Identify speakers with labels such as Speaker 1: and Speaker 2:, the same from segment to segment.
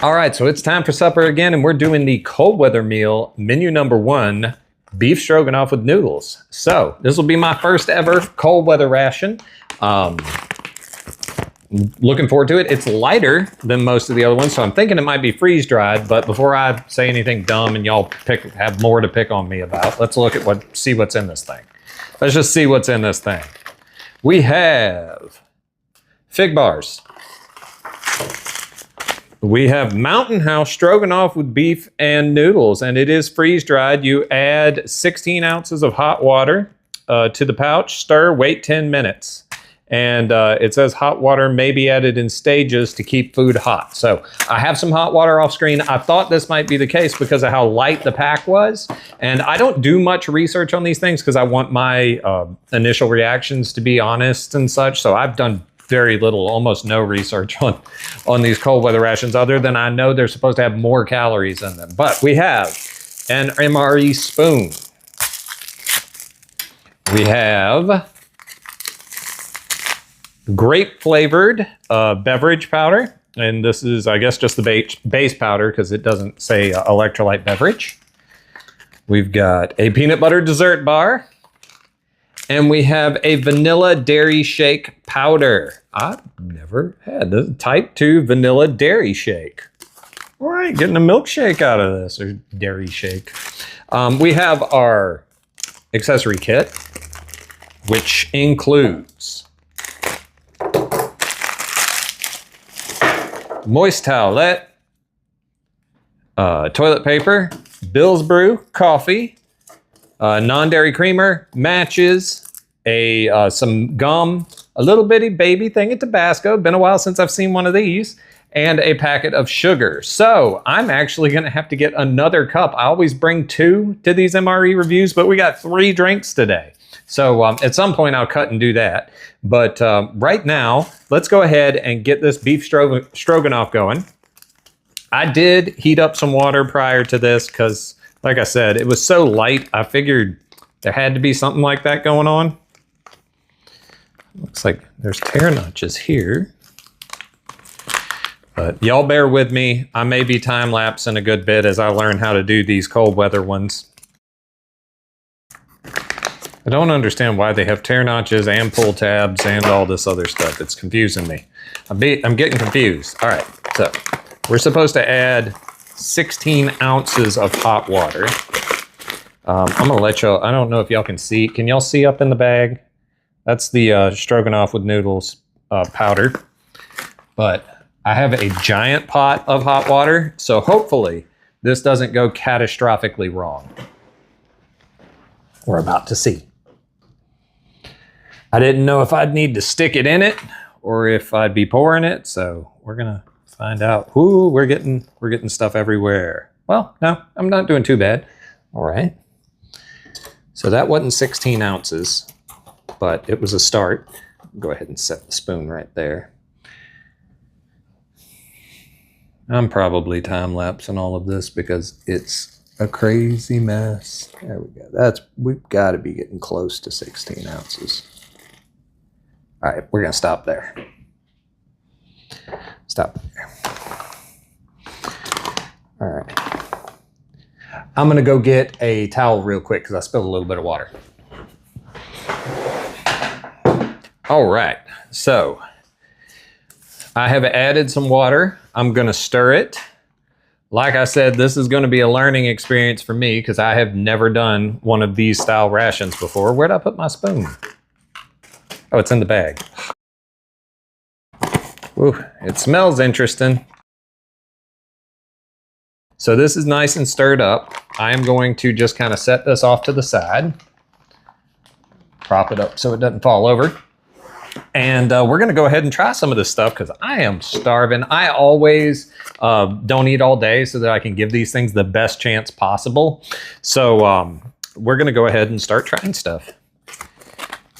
Speaker 1: All right, so it's time for supper again, and we're doing the cold weather meal, menu number 1, beef stroganoff with noodles. So this will be my first ever cold weather ration. Looking forward to it. It's lighter than most of the other ones, so I'm thinking it might be freeze dried. But before I say anything dumb and y'all have more to pick on me about, let's look at see what's in this thing. Let's just see what's in this thing. We have fig bars. We have Mountain House stroganoff with beef and noodles, and it is freeze dried. You add 16 ounces of hot water to the pouch, stir, wait 10 minutes. And it says hot water may be added in stages to keep food hot. So I have some hot water off screen. I thought this might be the case because of how light the pack was. And I don't do much research on these things because I want my initial reactions to be honest and such. So I've done very little, almost no research on these cold weather rations other than I know they're supposed to have more calories in them. But we have an MRE spoon. We have grape flavored beverage powder. And this is, I guess, just the base powder because it doesn't say electrolyte beverage. We've got a peanut butter dessert bar. And we have a vanilla dairy shake powder. I've never had this. Type 2 vanilla dairy shake. All right, getting a milkshake out of this, or dairy shake. We have our accessory kit, which includes moist towelette, toilet paper, Bill's Brew, coffee, non-dairy creamer, matches, some gum, a little bitty baby thing of Tabasco. Been a while since I've seen one of these. And a packet of sugar. So I'm actually gonna have to get another cup. I always bring 2 to these MRE reviews, but we got 3 drinks today. So at some point I'll cut and do that. But right now, let's go ahead and get this beef stroganoff going. I did heat up some water prior to this because, like I said, it was so light, I figured there had to be something like that going on. Looks like there's tear notches here. But y'all bear with me. I may be time-lapsing a good bit as I learn how to do these cold weather ones. I don't understand why they have tear notches and pull tabs and all this other stuff. It's confusing me. I'm getting confused. All right, so we're supposed to add 16 ounces of hot water. I'm gonna let y'all, I don't know if y'all can see. Can y'all see up in the bag? That's the stroganoff with noodles powder. But I have a giant pot of hot water, so hopefully this doesn't go catastrophically wrong. We're about to see. I didn't know if I'd need to stick it in it or if I'd be pouring it, so we're gonna find out. Ooh, we're getting stuff everywhere. Well, no, I'm not doing too bad. All right. So that wasn't 16 ounces, but it was a start. Go ahead and set the spoon right there. I'm probably time-lapsing all of this because it's a crazy mess. There we go. We've got to be getting close to 16 ounces. All right, we're gonna stop there. Stop there. All right. I'm gonna go get a towel real quick because I spilled a little bit of water. All right, so I have added some water. I'm gonna stir it. Like I said, this is gonna be a learning experience for me because I have never done one of these style rations before. Where'd I put my spoon? Oh, it's in the bag. Ooh, it smells interesting. So this is nice and stirred up. I am going to just kind of set this off to the side. Prop it up so it doesn't fall over. And we're gonna go ahead and try some of this stuff because I am starving. I always don't eat all day so that I can give these things the best chance possible. So we're gonna go ahead and start trying stuff.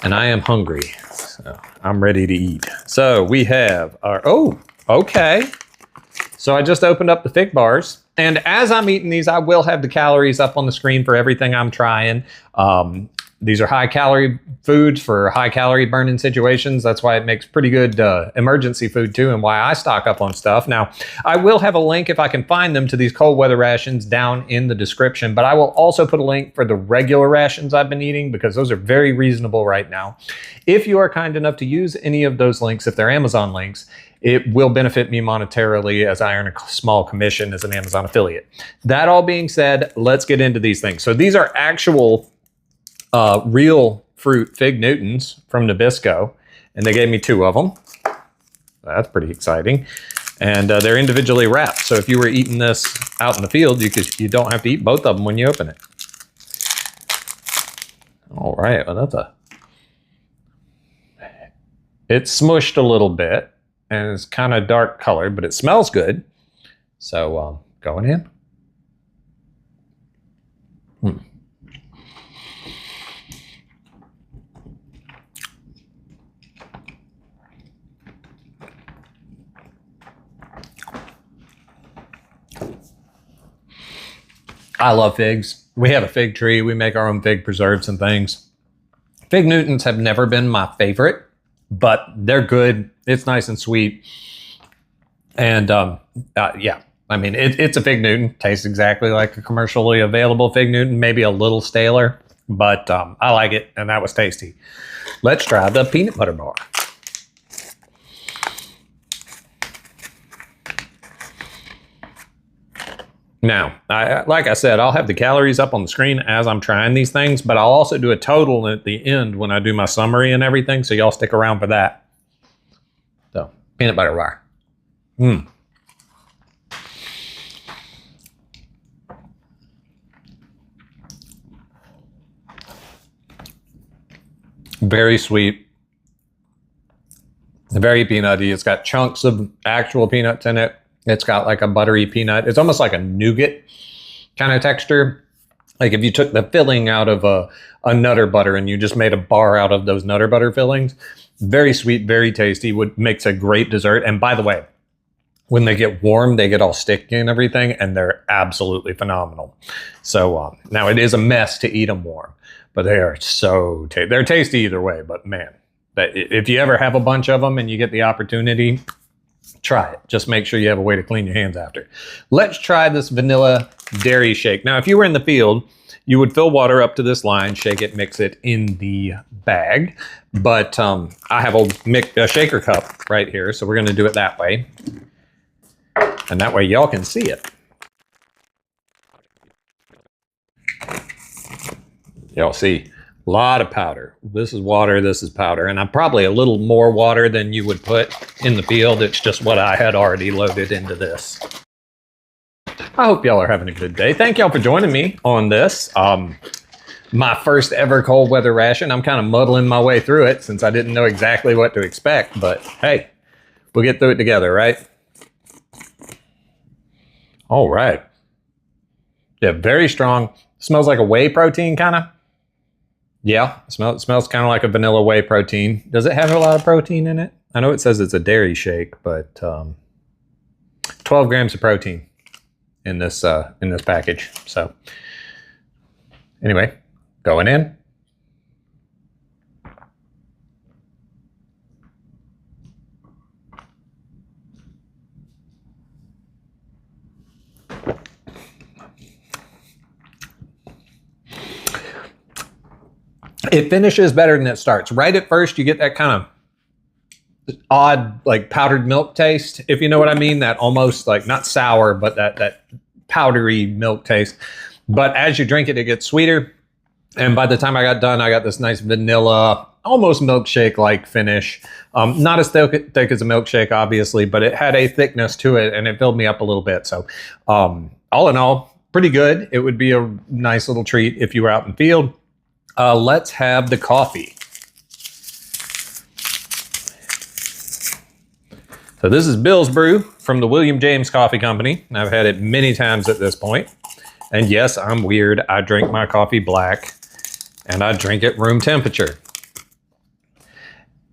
Speaker 1: And I am hungry, so I'm ready to eat. So we have our, oh, okay. So I just opened up the fig bars. And as I'm eating these, I will have the calories up on the screen for everything I'm trying. These are high-calorie foods for high-calorie burning situations. That's why it makes pretty good emergency food too, and why I stock up on stuff. Now, I will have a link if I can find them to these cold weather rations down in the description, but I will also put a link for the regular rations I've been eating because those are very reasonable right now. If you are kind enough to use any of those links, if they're Amazon links, it will benefit me monetarily as I earn a small commission as an Amazon affiliate. That all being said, let's get into these things. So these are actual real fruit Fig Newtons from Nabisco, and they gave me 2 of them. That's pretty exciting. And they're individually wrapped. So if you were eating this out in the field, you don't have to eat both of them when you open it. All right, well it's smushed a little bit. And it's kind of dark colored, but it smells good. So going in. I love figs. We have a fig tree. We make our own fig preserves and things. Fig Newtons have never been my favorite, but they're good. It's nice and sweet. And yeah, I mean, it's a Fig Newton. Tastes exactly like a commercially available Fig Newton, maybe a little staler, but I like it, and that was tasty. Let's try the peanut butter bar. Now, like I said, I'll have the calories up on the screen as I'm trying these things, but I'll also do a total at the end when I do my summary and everything, so y'all stick around for that. So, peanut butter bar. Very sweet. Very peanutty. It's got chunks of actual peanuts in it. It's got like a buttery peanut. It's almost like a nougat kind of texture. Like if you took the filling out of a Nutter Butter and you just made a bar out of those Nutter Butter fillings. Very sweet, very tasty. Makes a great dessert. And by the way, when they get warm, they get all sticky and everything, and they're absolutely phenomenal. So now it is a mess to eat them warm, but they are so tasty. They're tasty either way, but man, if you ever have a bunch of them and you get the opportunity, try it. Just make sure you have a way to clean your hands after. Let's try this vanilla dairy shake. Now, if you were in the field, you would fill water up to this line, shake it, mix it in the bag. But I have a shaker cup right here, so we're going to do it that way. And that way y'all can see it. Y'all see a lot of powder. This is water, this is powder. And I'm probably a little more water than you would put in the field. It's just what I had already loaded into this. I hope y'all are having a good day. Thank y'all for joining me on this. My first ever cold weather ration. I'm kind of muddling my way through it since I didn't know exactly what to expect. But hey, we'll get through it together, right? All right. Yeah, very strong. Smells like a whey protein, kind of. Yeah, it smells kind of like a vanilla whey protein. Does it have a lot of protein in it? I know it says it's a dairy shake, but 12 grams of protein in this package. So anyway, going in. It finishes better than it starts. Right at first, you get that kind of odd, like powdered milk taste, if you know what I mean. That almost like not sour, but that powdery milk taste. But as you drink it, it gets sweeter. And by the time I got done, I got this nice vanilla, almost milkshake-like finish. Not as thick as a milkshake, obviously, but it had a thickness to it, and it filled me up a little bit. So all in all, pretty good. It would be a nice little treat if you were out in the field. Let's have the coffee. So this is Bill's Brew from the William James Coffee Company. I've had it many times at this point. And yes, I'm weird. I drink my coffee black and I drink it room temperature.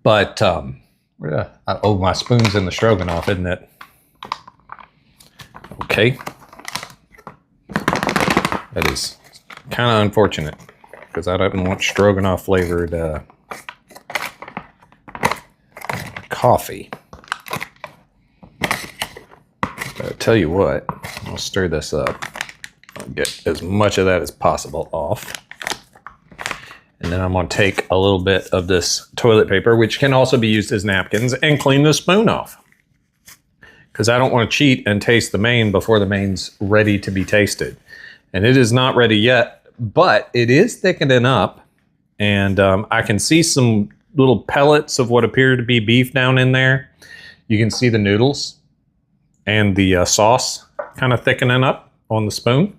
Speaker 1: But, oh, my spoon's in the stroganoff, isn't it? Okay. That is kind of unfortunate. because I don't want stroganoff flavored coffee. But I'll tell you what, I'll stir this up. I'll get as much of that as possible off. And then I'm going to take a little bit of this toilet paper, which can also be used as napkins, and clean the spoon off. Because I don't want to cheat and taste the main before the main's ready to be tasted. And it is not ready yet, but it is thickening up. And I can see some little pellets of what appear to be beef down in there. You can see the noodles and the sauce kind of thickening up on the spoon.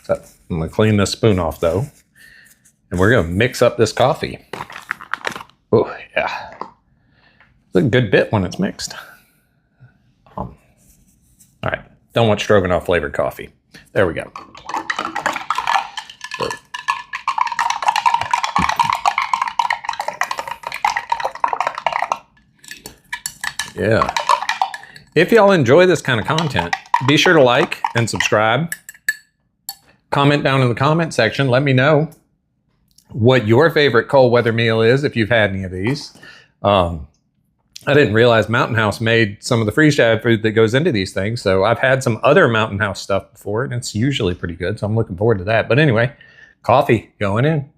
Speaker 1: So I'm going to clean this spoon off though. And we're going to mix up this coffee. Oh, yeah. It's a good bit when it's mixed. All right. Don't want stroganoff flavored coffee. There we go. So. Yeah. If y'all enjoy this kind of content, be sure to like and subscribe. Comment down in the comment section. Let me know what your favorite cold weather meal is if you've had any of these. I didn't realize Mountain House made some of the freeze-dried food that goes into these things. So I've had some other Mountain House stuff before, and it's usually pretty good. So I'm looking forward to that. But anyway, coffee going in.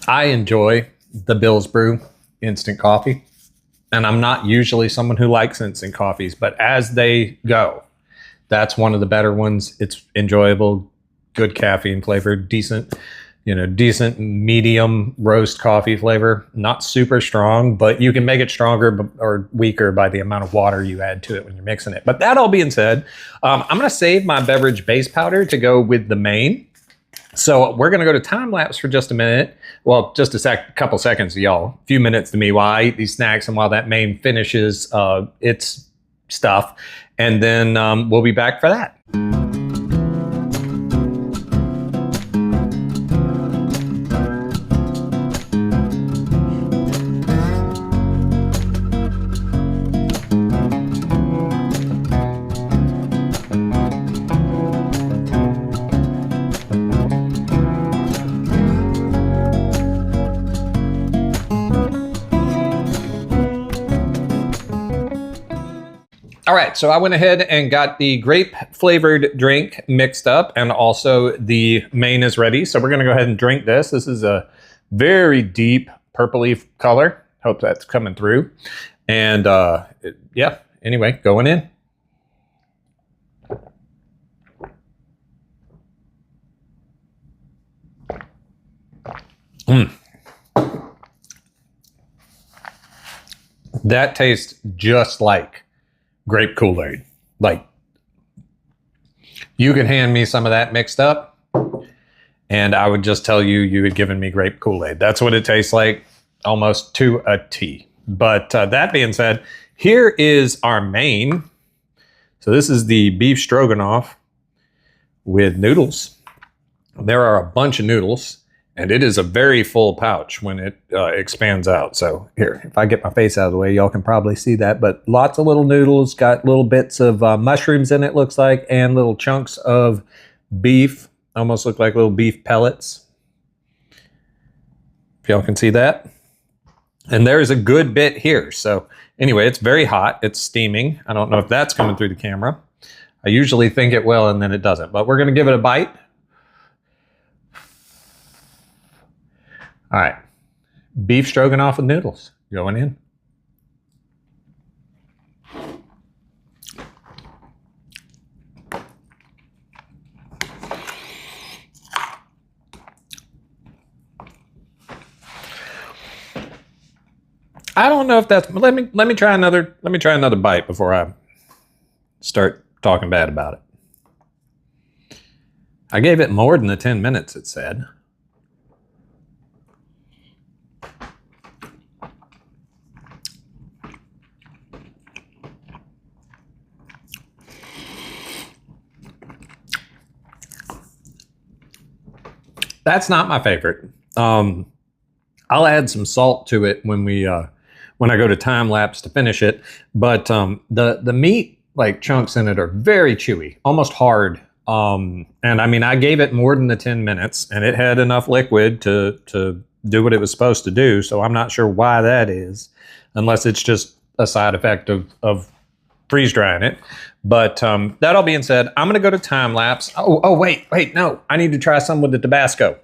Speaker 1: I enjoy the Bill's Brew instant coffee. And I'm not usually someone who likes instant coffees, but as they go, that's one of the better ones. It's enjoyable, good caffeine flavor, decent medium roast coffee flavor. Not super strong, but you can make it stronger or weaker by the amount of water you add to it when you're mixing it. But that all being said, I'm going to save my beverage base powder to go with the main. So we're going to go to time lapse for just a minute. Well, just a couple seconds to y'all. A few minutes to me while I eat these snacks and while that main finishes its stuff. And then we'll be back for that. All right, so I went ahead and got the grape flavored drink mixed up, and also the main is ready. So we're gonna go ahead and drink this. This is a very deep purpley color. Hope that's coming through. And yeah, anyway, going in. That tastes just like grape Kool-Aid. Like, you could hand me some of that mixed up and I would just tell you you had given me grape Kool-Aid. That's what it tastes like, almost to a T. But that being said, here is our main. So this is the beef stroganoff with noodles. There are a bunch of noodles, and it is a very full pouch when it expands out. So here, if I get my face out of the way, y'all can probably see that. But lots of little noodles, got little bits of mushrooms in it, looks like, and little chunks of beef. Almost look like little beef pellets. If y'all can see that. And there's a good bit here. So anyway, it's very hot. It's steaming. I don't know if that's coming through the camera. I usually think it will, and then it doesn't. But we're going to give it a bite. All right, beef stroganoff with noodles going in. I don't know if that's. Let me try another. Let me try another bite before I start talking bad about it. I gave it more than the 10 minutes it said. That's not my favorite. I'll add some salt to it when we when I go to time lapse to finish it. But the meat like chunks in it are very chewy, almost hard. And I mean, I gave it more than the 10 minutes, and it had enough liquid to do what it was supposed to do. So I'm not sure why that is, unless it's just a side effect of freeze drying it. But that all being said, I'm gonna go to time lapse. Oh, wait, no, I need to try some with the Tabasco.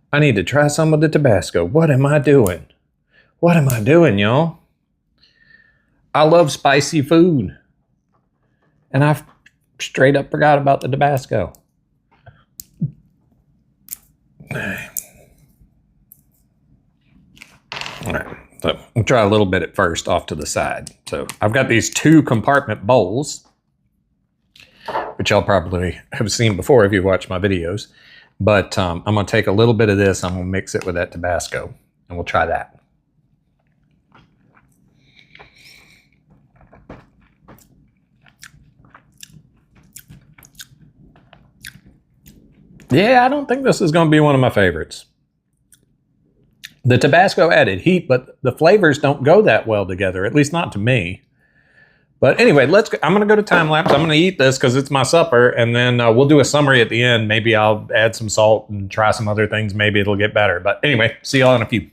Speaker 1: What am I doing? What am I doing, y'all? I love spicy food, and I straight up forgot about the Tabasco. All right, so we'll try a little bit at first off to the side. So I've got these 2 compartment bowls, which y'all probably have seen before if you watch my videos. But I'm gonna take a little bit of this, I'm gonna mix it with that Tabasco, and we'll try that. Yeah, I don't think this is gonna be one of my favorites. The Tabasco added heat, but the flavors don't go that well together, at least not to me. But anyway, I'm gonna go to time lapse. I'm gonna eat this because it's my supper, and then we'll do a summary at the end. Maybe I'll add some salt and try some other things. Maybe it'll get better. But anyway, see y'all in a few.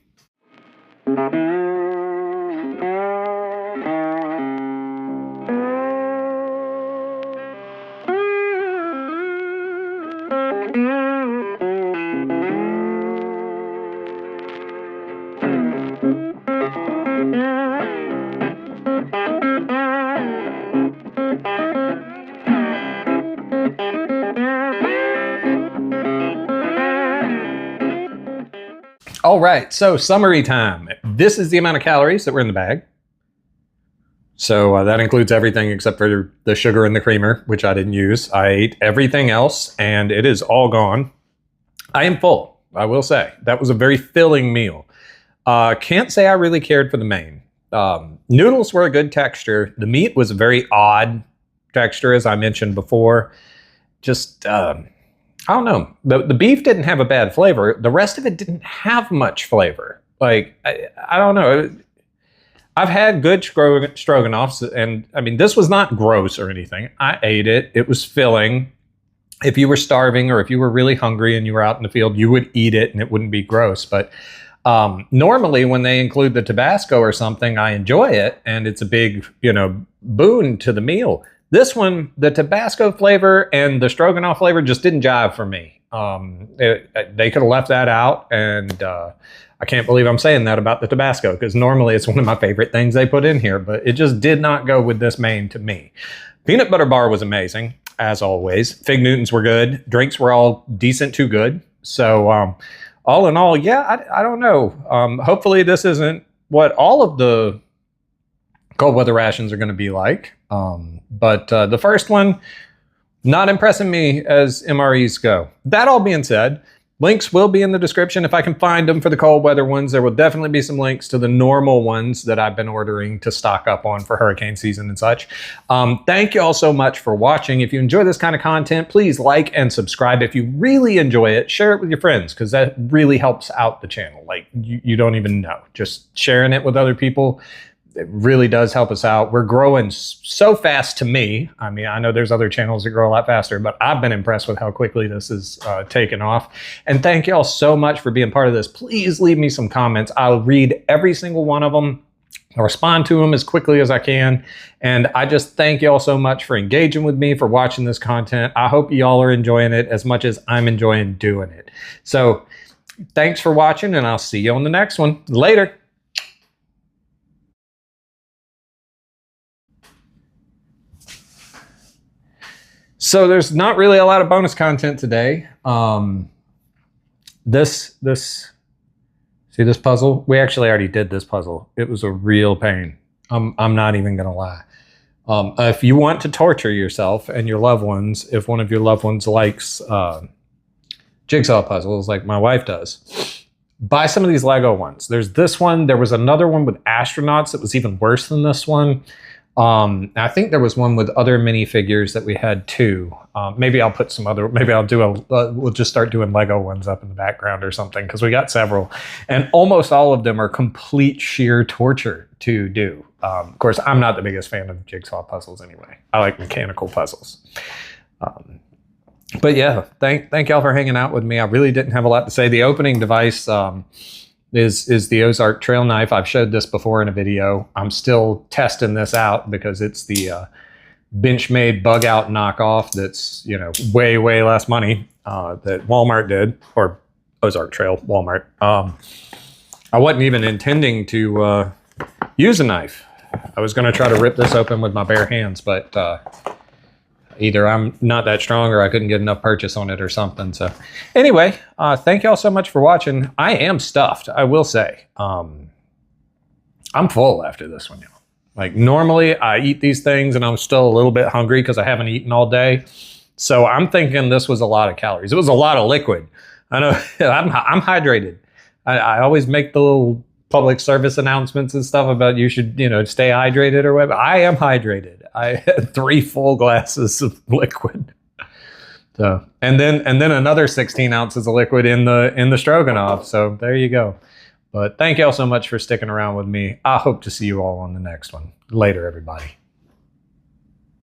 Speaker 1: All right, so summary time. This is the amount of calories that were in the bag. So that includes everything except for the sugar and the creamer, which I didn't use. I ate everything else, and it is all gone. I am full, I will say. That was a very filling meal. Can't say I really cared for the main. Noodles were a good texture. The meat was a very odd texture, as I mentioned before. Just... I don't know. The beef didn't have a bad flavor. The rest of it didn't have much flavor. Like, I don't know. I've had good stroganoffs, and I mean, this was not gross or anything. I ate it. It was filling. If you were starving or if you were really hungry and you were out in the field, you would eat it and it wouldn't be gross. But normally when they include the Tabasco or something, I enjoy it, and it's a big, boon to the meal. This one, the Tabasco flavor and the stroganoff flavor just didn't jive for me. They could have left that out, and I can't believe I'm saying that about the Tabasco, because normally it's one of my favorite things they put in here, but it just did not go with this main to me. Peanut butter bar was amazing, as always. Fig Newtons were good. Drinks were all decent to good. So all in all, yeah, I don't know. Hopefully this isn't what all of the cold weather rations are going to be like. But the first one, not impressing me as MREs go. That all being said, links will be in the description if I can find them for the cold weather ones. There will definitely be some links to the normal ones that I've been ordering to stock up on for hurricane season and such. Thank you all so much for watching. If you enjoy this kind of content, please like and subscribe. If you really enjoy it, share it with your friends, because that really helps out the channel. Like, you don't even know. Just sharing it with other people, it really does help us out. We're growing so fast to me. I mean, I know there's other channels that grow a lot faster, but I've been impressed with how quickly this is taken off. And thank you all so much for being part of this. Please leave me some comments. I'll read every single one of them. I'll respond to them as quickly as I can. And I just thank you all so much for engaging with me, for watching this content. I hope you all are enjoying it as much as I'm enjoying doing it. So thanks for watching, and I'll see you on the next one. Later. So there's not really a lot of bonus content today. See this puzzle? We actually already did this puzzle. It was a real pain. I'm not even gonna lie. If you want to torture yourself and your loved ones, if one of your loved ones likes jigsaw puzzles like my wife does, buy some of these Lego ones. There's this one. There was another one with astronauts that was even worse than this one. I think there was one with other minifigures that we had too. Maybe I'll put some other, maybe I'll do we'll just start doing Lego ones up in the background or something, because we got several. And almost all of them are complete sheer torture to do. Of course, I'm not the biggest fan of jigsaw puzzles anyway. I like mechanical puzzles. But yeah, thank y'all for hanging out with me. I really didn't have a lot to say. The opening device is the Ozark trail knife. I've showed this before in a video. I'm still testing this out because it's the Benchmade bug out knockoff that's, you know, way less money that Walmart did, or Ozark Trail Walmart. I wasn't even intending to use a knife. I was going to try to rip this open with my bare hands, but either I'm not that strong or I couldn't get enough purchase on it or something. So anyway, thank y'all so much for watching. I am stuffed, I will say. I'm full after this one, y'all. Like, normally I eat these things and I'm still a little bit hungry because I haven't eaten all day. So I'm thinking this was a lot of calories. It was a lot of liquid. I know I'm hydrated. I always make the little public service announcements and stuff about you should, you know, stay hydrated or whatever. I am hydrated. I had 3 full glasses of liquid. So, and then another 16 ounces of liquid in the stroganoff. So there you go. But thank y'all so much for sticking around with me. I hope to see you all on the next one. Later, everybody.